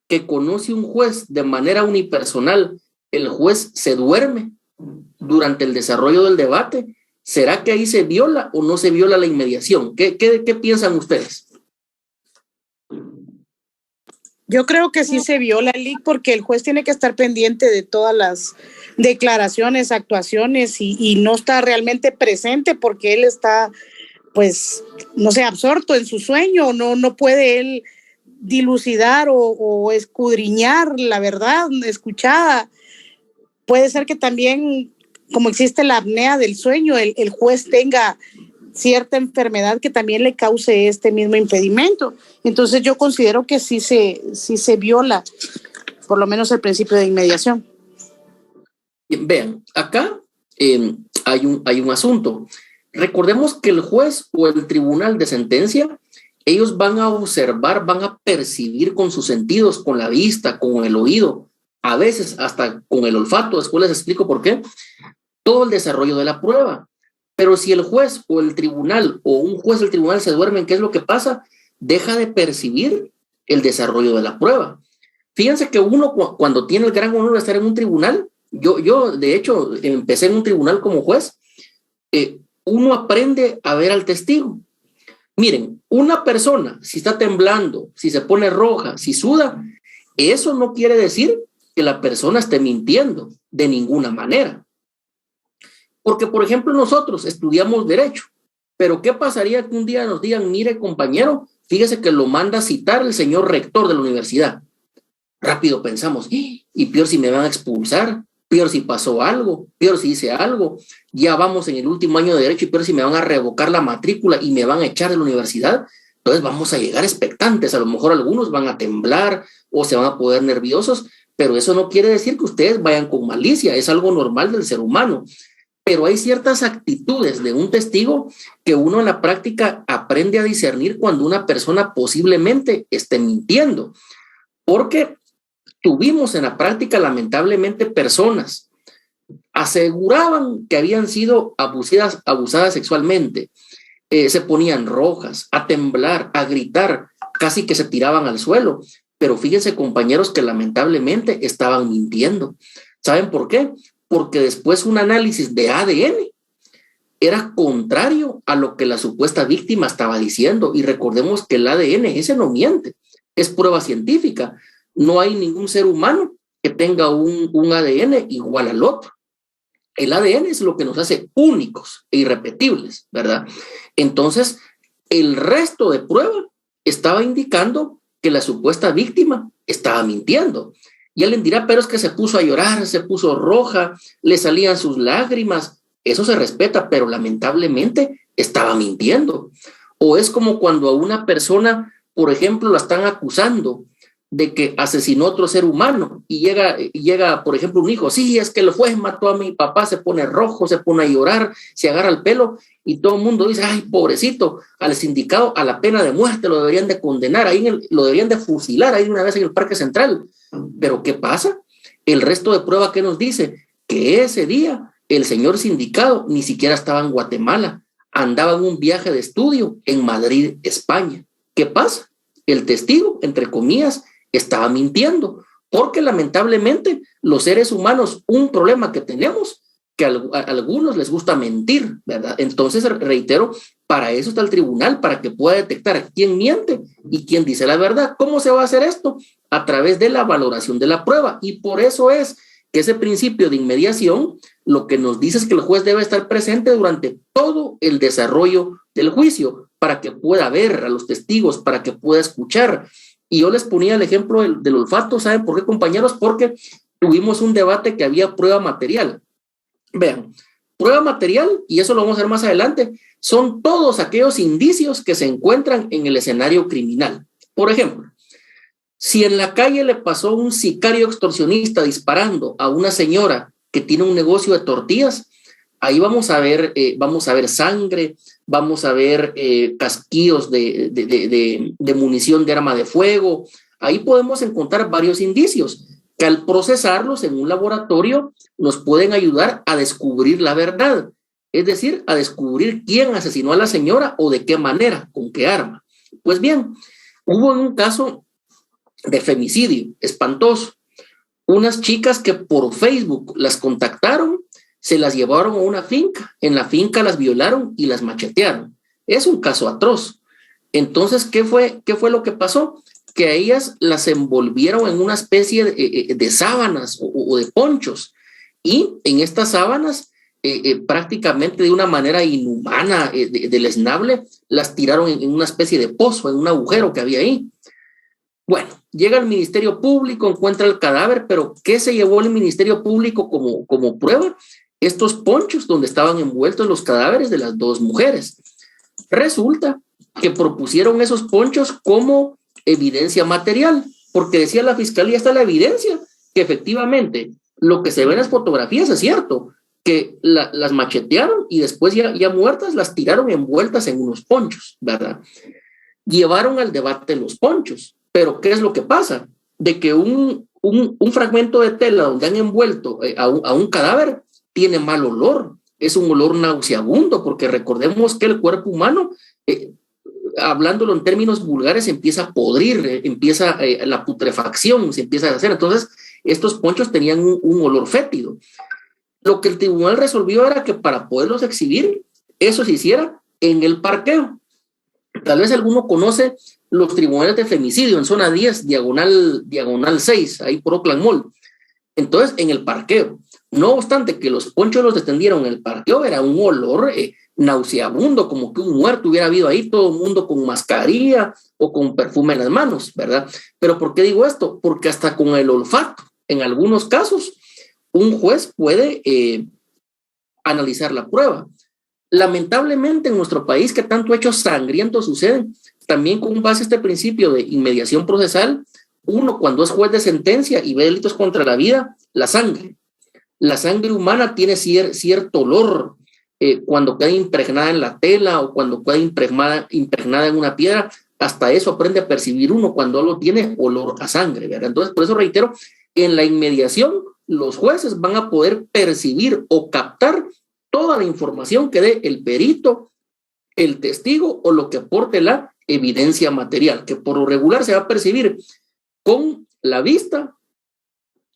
que conoce un juez de manera unipersonal, el juez se duerme durante el desarrollo del debate? ¿Será que ahí se viola o no se viola la inmediación? ¿Qué piensan ustedes? Yo creo que sí se viola, Lic, porque el juez tiene que estar pendiente de todas las declaraciones, actuaciones y no está realmente presente porque él está, pues, no sé, absorto en su sueño, no puede él dilucidar o escudriñar la verdad escuchada. Puede ser que también, como existe la apnea del sueño, el juez tenga cierta enfermedad que también le cause este mismo impedimento. Entonces yo considero que sí se viola por lo menos el principio de inmediación. Vean, acá hay un asunto. Recordemos que el juez o el tribunal de sentencia, ellos van a observar, van a percibir con sus sentidos, con la vista, con el oído, a veces hasta con el olfato. Después les explico por qué, todo el desarrollo de la prueba. Pero si el juez o el tribunal o un juez del tribunal se duermen, ¿qué es lo que pasa? Deja de percibir el desarrollo de la prueba. Fíjense que uno cuando tiene el gran honor de estar en un tribunal, yo de hecho empecé en un tribunal como juez, uno aprende a ver al testigo. Miren, una persona, si está temblando, si se pone roja, si suda, eso no quiere decir que la persona esté mintiendo de ninguna manera. Porque, por ejemplo, nosotros estudiamos derecho, pero ¿qué pasaría que un día nos digan, mire, compañero, fíjese que lo manda a citar el señor rector de la universidad? Rápido pensamos, y peor si me van a expulsar, peor si pasó algo, peor si hice algo, ya vamos en el último año de derecho y peor si me van a revocar la matrícula y me van a echar de la universidad. Entonces vamos a llegar expectantes, a lo mejor algunos van a temblar o se van a poner nerviosos, pero eso no quiere decir que ustedes vayan con malicia, es algo normal del ser humano. Pero hay ciertas actitudes de un testigo que uno en la práctica aprende a discernir cuando una persona posiblemente esté mintiendo, porque tuvimos en la práctica lamentablemente personas aseguraban que habían sido abusadas sexualmente, se ponían rojas, a temblar, a gritar, casi que se tiraban al suelo, pero fíjense compañeros que lamentablemente estaban mintiendo. ¿Saben por qué? Porque después un análisis de ADN era contrario a lo que la supuesta víctima estaba diciendo, y recordemos que el ADN ese no miente, es prueba científica. No hay ningún ser humano que tenga un ADN igual al otro. El ADN es lo que nos hace únicos e irrepetibles, ¿verdad? Entonces, el resto de prueba estaba indicando que la supuesta víctima estaba mintiendo. Y alguien dirá, pero es que se puso a llorar, se puso roja, le salían sus lágrimas. Eso se respeta, pero lamentablemente estaba mintiendo. O es como cuando a una persona, por ejemplo, la están acusando de que asesinó a otro ser humano y llega, por ejemplo, un hijo, sí, es que el juez mató a mi papá, se pone rojo, se pone a llorar, se agarra el pelo y todo el mundo dice, ay, pobrecito, al sindicado a la pena de muerte lo deberían de condenar, lo deberían de fusilar ahí una vez en el Parque Central. Pero ¿qué pasa? El resto de prueba que nos dice que ese día el señor sindicado ni siquiera estaba en Guatemala, andaba en un viaje de estudio en Madrid, España. ¿Qué pasa? El testigo, entre comillas, estaba mintiendo, porque lamentablemente los seres humanos, un problema que tenemos, que a algunos les gusta mentir, ¿verdad? Entonces, reitero, para eso está el tribunal, para que pueda detectar quién miente y quién dice la verdad. ¿Cómo se va a hacer esto? A través de la valoración de la prueba, y por eso es que ese principio de inmediación lo que nos dice es que el juez debe estar presente durante todo el desarrollo del juicio, para que pueda ver a los testigos, para que pueda escuchar. Y yo les ponía el ejemplo del olfato. ¿Saben por qué, compañeros? Porque tuvimos un debate que había prueba material. Vean, prueba material, y eso lo vamos a ver más adelante, son todos aquellos indicios que se encuentran en el escenario criminal. Por ejemplo, si en la calle le pasó un sicario extorsionista disparando a una señora que tiene un negocio de tortillas, ahí vamos a ver sangre, vamos a ver casquillos de munición de arma de fuego. Ahí podemos encontrar varios indicios que al procesarlos en un laboratorio nos pueden ayudar a descubrir la verdad, es decir, a descubrir quién asesinó a la señora o de qué manera, con qué arma. Pues bien, hubo un caso de femicidio espantoso, unas chicas que por Facebook las contactaron, se las llevaron a una finca, en la finca las violaron y las machetearon. Es un caso atroz. Entonces, ¿qué fue lo que pasó? Que a ellas las envolvieron en una especie de sábanas o de ponchos, y en estas sábanas prácticamente de una manera inhumana, deleznable, las tiraron en una especie de pozo, en un agujero que había ahí. Bueno, llega el Ministerio Público, encuentra el cadáver, pero ¿qué se llevó el Ministerio Público como prueba? Estos ponchos donde estaban envueltos los cadáveres de las dos mujeres. Resulta que propusieron esos ponchos como evidencia material, porque decía la fiscalía, está la evidencia, que efectivamente lo que se ve en las fotografías es cierto, que las machetearon y después ya muertas las tiraron envueltas en unos ponchos, ¿verdad? Llevaron al debate los ponchos, pero ¿qué es lo que pasa? De que un fragmento de tela donde han envuelto a un cadáver tiene mal olor, es un olor nauseabundo, porque recordemos que el cuerpo humano, hablándolo en términos vulgares, empieza a podrir, empieza la putrefacción, se empieza a hacer. Entonces, estos ponchos tenían un olor fétido. Lo que el tribunal resolvió era que para poderlos exhibir, eso se hiciera en el parqueo. Tal vez alguno conoce los tribunales de femicidio en zona 10, diagonal 6, ahí por Oakland Mall. Entonces, en el parqueo. No obstante que los ponchos los extendieron en el parqueo, era un olor nauseabundo, como que un muerto hubiera habido ahí, todo el mundo con mascarilla o con perfume en las manos, ¿verdad? Pero ¿por qué digo esto? Porque hasta con el olfato, en algunos casos, un juez puede analizar la prueba. Lamentablemente en nuestro país, que tanto hechos sangrientos suceden, también con base a este principio de inmediación procesal, uno cuando es juez de sentencia y ve delitos contra la vida, la sangre humana tiene cierto olor cuando queda impregnada en la tela o cuando queda impregnada en una piedra. Hasta eso aprende a percibir uno cuando algo tiene olor a sangre, ¿verdad? Entonces, por eso reitero, en la inmediación los jueces van a poder percibir o captar toda la información que dé el perito, el testigo o lo que aporte la evidencia material, que por lo regular se va a percibir con la vista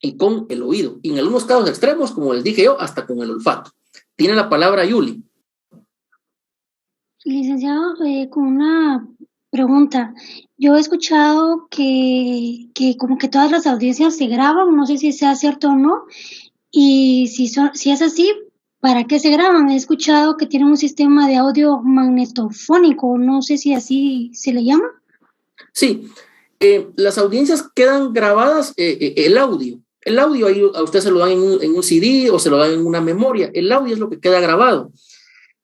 y con el oído. Y en algunos casos extremos, como les dije yo, hasta con el olfato. Tiene la palabra Yuli. Licenciado, con una pregunta. Yo he escuchado que como que todas las audiencias se graban, no sé si sea cierto o no, y si es así, ¿para qué se graban? He escuchado que tienen un sistema de audio magnetofónico, no sé si así se le llama. Sí, las audiencias quedan grabadas, el audio ahí a usted se lo dan en un CD o se lo dan en una memoria. El audio es lo que queda grabado.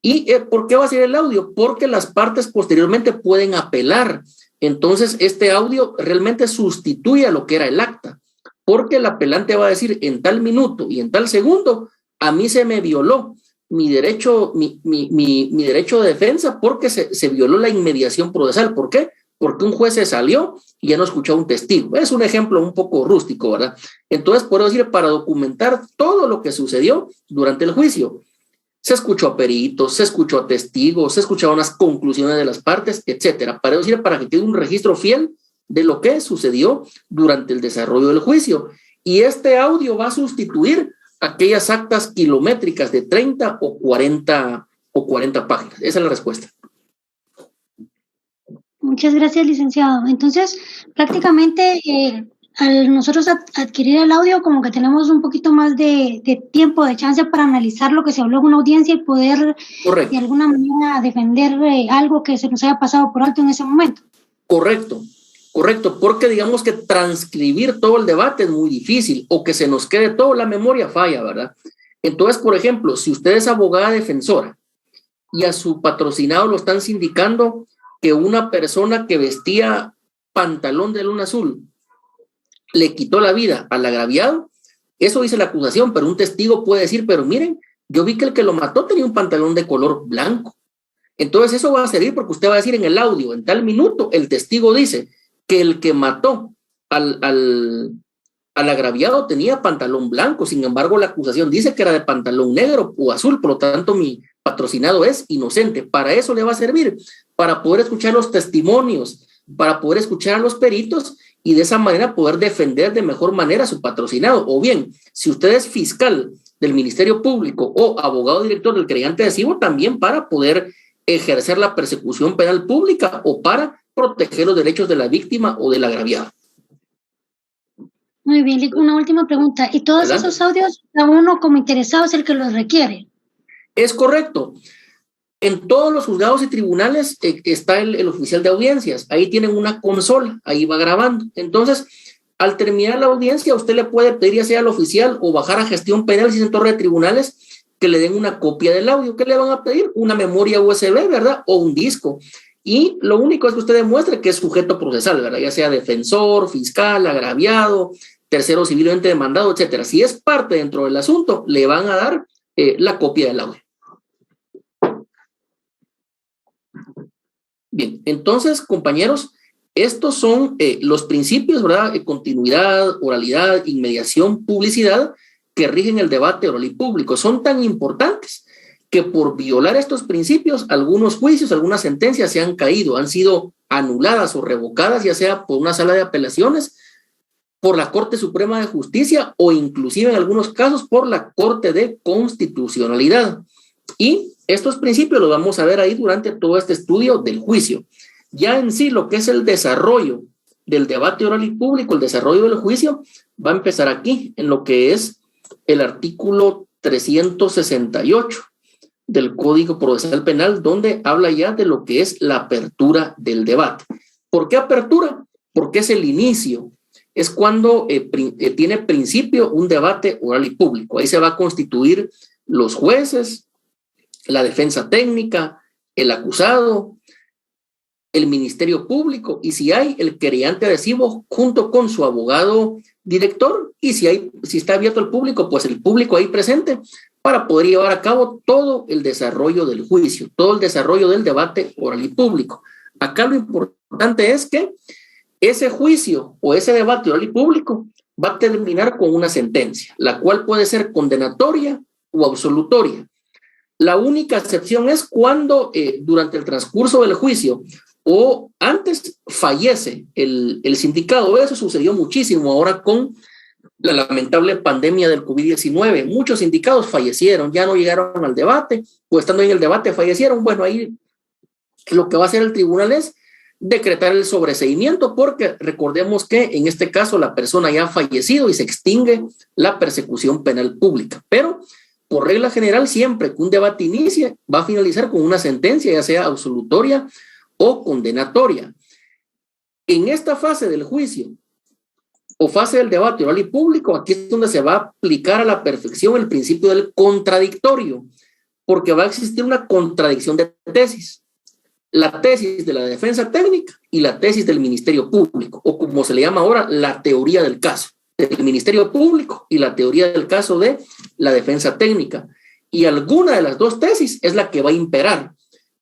¿Y por qué va a ser el audio? Porque las partes posteriormente pueden apelar. Entonces, este audio realmente sustituye a lo que era el acta, porque el apelante va a decir en tal minuto y en tal segundo, a mí se me violó mi derecho de defensa porque se violó la inmediación procesal. ¿Por qué? Porque un juez se salió y ya no escuchó a un testigo. Es un ejemplo un poco rústico, ¿verdad? Entonces, puedo decir, para documentar todo lo que sucedió durante el juicio, se escuchó a peritos, se escuchó a testigos, se escucharon las conclusiones de las partes, etcétera. Para decir, para que quede un registro fiel de lo que sucedió durante el desarrollo del juicio. Y este audio va a sustituir aquellas actas kilométricas de 30 o 40 páginas. Esa es la respuesta. Muchas gracias, licenciado. Entonces, prácticamente al nosotros adquirir el audio, como que tenemos un poquito más de tiempo, de chance para analizar lo que se habló en una audiencia y poder, correcto, de alguna manera defender algo que se nos haya pasado por alto en ese momento. Correcto, porque digamos que transcribir todo el debate es muy difícil, o que se nos quede todo, la memoria falla, ¿verdad? Entonces, por ejemplo, si usted es abogada defensora y a su patrocinado lo están sindicando que una persona que vestía pantalón de luna azul le quitó la vida al agraviado, eso dice la acusación, pero un testigo puede decir, pero miren, yo vi que el que lo mató tenía un pantalón de color blanco. Entonces eso va a servir porque usted va a decir en el audio, en tal minuto, el testigo dice que el que mató al agraviado tenía pantalón blanco, sin embargo la acusación dice que era de pantalón negro o azul, por lo tanto mi patrocinado es inocente. Para eso le va a servir, para poder escuchar los testimonios, para poder escuchar a los peritos y de esa manera poder defender de mejor manera a su patrocinado. O bien, si usted es fiscal del Ministerio Público o abogado director del creyente adhesivo, también para poder ejercer la persecución penal pública o para proteger los derechos de la víctima o del agraviado. Muy bien, una última pregunta. ¿Y todos Adelante. Esos audios, a uno como interesado es el que los requiere? Es correcto. En todos los juzgados y tribunales está el oficial de audiencias. Ahí tienen una consola, ahí va grabando. Entonces, al terminar la audiencia, usted le puede pedir ya sea al oficial o bajar a gestión penal si es en torre de tribunales que le den una copia del audio. ¿Qué le van a pedir? Una memoria USB, ¿verdad? O un disco. Y lo único es que usted demuestre que es sujeto procesal, ¿verdad? Ya sea defensor, fiscal, agraviado, tercero civilmente demandado, etcétera. Si es parte dentro del asunto, le van a dar la copia del audio. Bien, entonces, compañeros, estos son los principios, ¿verdad? Continuidad, oralidad, inmediación, publicidad, que rigen el debate oral y público. Son tan importantes que por violar estos principios, algunos juicios, algunas sentencias se han caído, han sido anuladas o revocadas, ya sea por una sala de apelaciones, por la Corte Suprema de Justicia o inclusive en algunos casos por la Corte de Constitucionalidad. Y estos principios los vamos a ver ahí durante todo este estudio del juicio. Ya en sí lo que es el desarrollo del debate oral y público, el desarrollo del juicio, va a empezar aquí, en lo que es el artículo 368 del Código Procesal Penal, donde habla ya de lo que es la apertura del debate. ¿Por qué apertura? Porque es el inicio, es cuando tiene principio un debate oral y público. Ahí se va a constituir los jueces, la defensa técnica, el acusado, el Ministerio Público, y si hay el querellante adhesivo junto con su abogado director, y si está abierto al público, pues el público ahí presente para poder llevar a cabo todo el desarrollo del juicio, todo el desarrollo del debate oral y público. Acá lo importante es que ese juicio o ese debate oral y público va a terminar con una sentencia, la cual puede ser condenatoria o absolutoria. La única excepción es cuando durante el transcurso del juicio o antes fallece el sindicado. Eso sucedió muchísimo ahora con la lamentable pandemia del COVID-19. Muchos sindicados fallecieron, ya no llegaron al debate, o estando en el debate fallecieron. Bueno, ahí lo que va a hacer el tribunal es decretar el sobreseimiento, porque recordemos que en este caso la persona ya ha fallecido y se extingue la persecución penal pública. Pero por regla general, siempre que un debate inicie, va a finalizar con una sentencia, ya sea absolutoria o condenatoria. En esta fase del juicio o fase del debate oral y público, aquí es donde se va a aplicar a la perfección el principio del contradictorio, porque va a existir una contradicción de tesis. La tesis de la defensa técnica y la tesis del Ministerio Público, o como se le llama ahora, la teoría del caso del Ministerio Público y la teoría del caso de la defensa técnica. Y alguna de las dos tesis es la que va a imperar.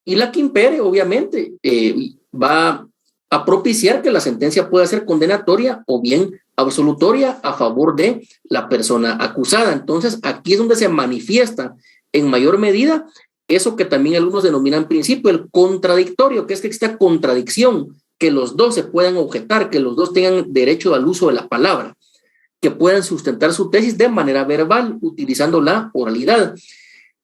Y la que impere, obviamente, va a propiciar que la sentencia pueda ser condenatoria o bien absolutoria a favor de la persona acusada. Entonces, aquí es donde se manifiesta en mayor medida eso que también algunos denominan principio, el contradictorio, que es que exista contradicción, que los dos se puedan objetar, que los dos tengan derecho al uso de la palabra, que puedan sustentar su tesis de manera verbal, utilizando la oralidad.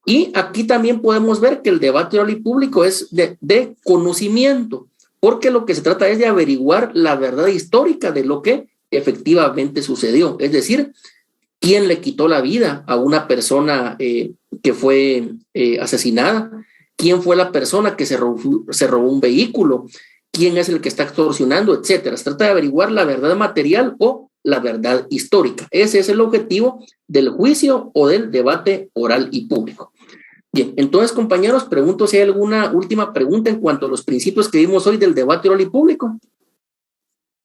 Y aquí también podemos ver que el debate oral y público es de conocimiento, porque lo que se trata es de averiguar la verdad histórica de lo que efectivamente sucedió. Es decir, quién le quitó la vida a una persona que fue asesinada, quién fue la persona que se robó un vehículo, quién es el que está extorsionando, etcétera. Se trata de averiguar la verdad material o la verdad histórica. Ese es el objetivo del juicio o del debate oral y público. Bien, entonces, compañeros, pregunto si hay alguna última pregunta en cuanto a los principios que vimos hoy del debate oral y público.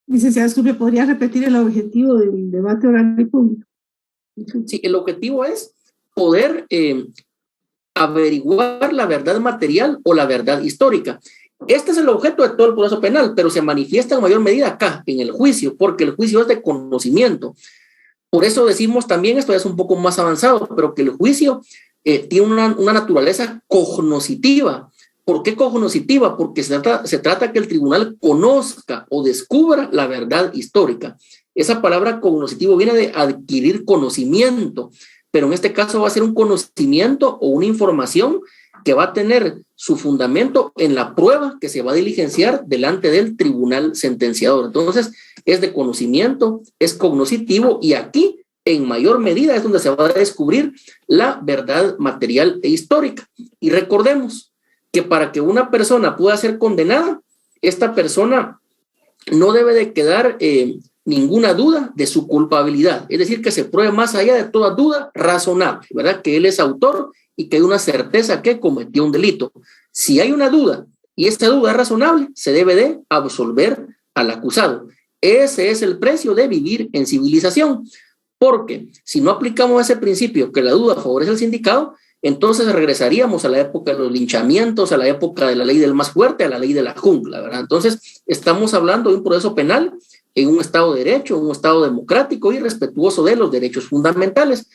Licenciada Escurria, ¿podría repetir el objetivo del debate oral y público? Sí, el objetivo es poder averiguar la verdad material o la verdad histórica. Este es el objeto de todo el proceso penal, pero se manifiesta en mayor medida acá, en el juicio, porque el juicio es de conocimiento. Por eso decimos también, esto ya es un poco más avanzado, pero que el juicio tiene una naturaleza cognoscitiva. ¿Por qué cognoscitiva? Porque se trata que el tribunal conozca o descubra la verdad histórica. Esa palabra cognoscitivo viene de adquirir conocimiento, pero en este caso va a ser un conocimiento o una información que va a tener su fundamento en la prueba que se va a diligenciar delante del tribunal sentenciador. Entonces, es de conocimiento, es cognoscitivo, y aquí, en mayor medida, es donde se va a descubrir la verdad material e histórica. Y recordemos que para que una persona pueda ser condenada, esta persona no debe de quedar ninguna duda de su culpabilidad. Es decir, que se pruebe más allá de toda duda razonable, ¿verdad? Que él es autor y que hay una certeza que cometió un delito. Si hay una duda y esta duda es razonable, se debe de absolver al acusado. Ese es el precio de vivir en civilización, porque si no aplicamos ese principio que la duda favorece al sindicado, entonces regresaríamos a la época de los linchamientos, a la época de la ley del más fuerte, a la ley de la jungla, ¿verdad? Entonces, estamos hablando de un proceso penal en un Estado de Derecho, en un Estado democrático y respetuoso de los derechos fundamentales.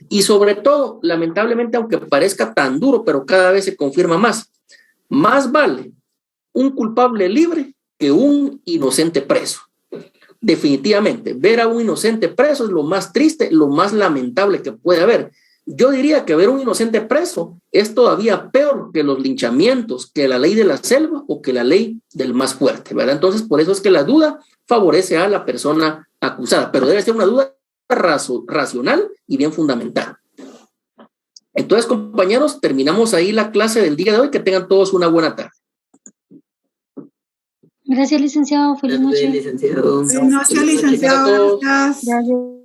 Y sobre todo, lamentablemente, aunque parezca tan duro, pero cada vez se confirma más vale un culpable libre que un inocente preso. Definitivamente, ver a un inocente preso es lo más triste, lo más lamentable que puede haber. Yo diría que ver a un inocente preso es todavía peor que los linchamientos, que la ley de la selva o que la ley del más fuerte, ¿verdad? Entonces, por eso es que la duda favorece a la persona acusada, pero debe ser una duda racional y bien fundamentada. Entonces, compañeros, terminamos ahí la clase del día de hoy. Que tengan todos una buena tarde. Gracias, licenciado. Feliz noche. Licenciado. Feliz noche, licenciado. Gracias. Gracias.